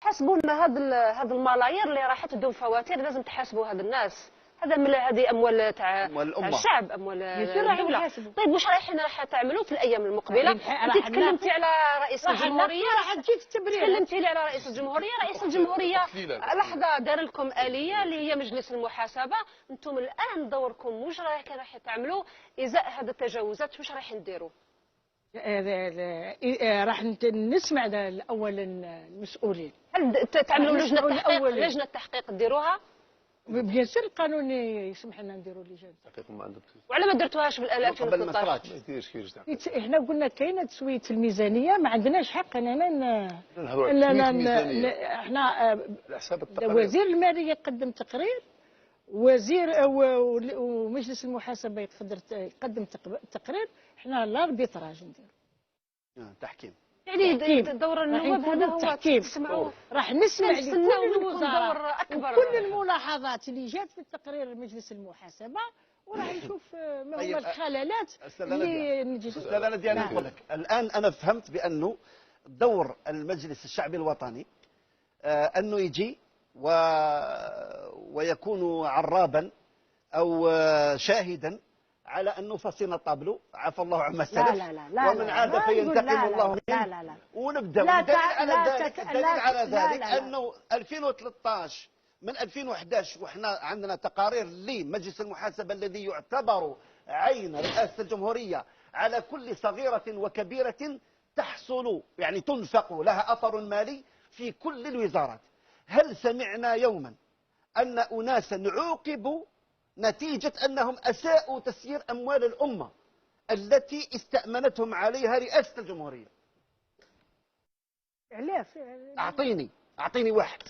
حاسبوا لنا هاد الملايير اللي راحت بدون فواتير، لازم تحاسبوا هاد الناس. هذه اموال تاع الشعب، اموال الدوله. طيب واش راح تعملوا في الايام المقبله؟ انت تكلمتي على رئيس الجمهوريه، تكلمتي لي على رئيس الجمهوريه. رئيس الجمهوريه لحظه دار لكم اليه اللي هي مجلس المحاسبه. انتم الان دوركم واش راح تعملوا ازاء هذه التجاوزات؟ واش راح نديروا؟ راح نسمع اولا المسؤولين. هل تعملوا لجنه تحقيق ديروها؟ بيان سور القانون يسمح لنا نديروا لجان تحقيق. وعلى ما درتوهاش في 2013؟ احنا قلنا كاينه تسويه الميزانيه، ما عندناش حق اننا احنا وزير الماليه يقدم تقرير، ومجلس المحاسبه يقدم تقرير، احنا الاربيتراج نديروا تحكيم. يعني دور النواب هذا هو تسمعوا، راح نسمع لكل الوزراء كل الملاحظات اللي جات في التقرير مجلس المحاسبه، وراح نشوف ما هما الخلالات اللي نجد. استاذ نادية، انا نقول لك الان انا فهمت بانه دور المجلس الشعبي الوطني انه يجي ويكون عرابا او شاهدا على أن نفصل الطابلو، عفى الله عما سلف. ومن عاد فينتقم الله منه. لا ونبدا والدليل على ذلك انه 2013 من 2011 وحنا عندنا تقارير لمجلس المحاسبه الذي يعتبر عين رئاسه الجمهوريه على كل صغيره وكبيره تحصل، يعني تنفق لها اثر مالي في كل الوزارات. هل سمعنا يوما ان اناسا عوقبوا نتيجة أنهم أساءوا تسيير أموال الأمة التي استأمنتهم عليها رئاسة الجمهورية؟ علاش؟ أعطيني واحد.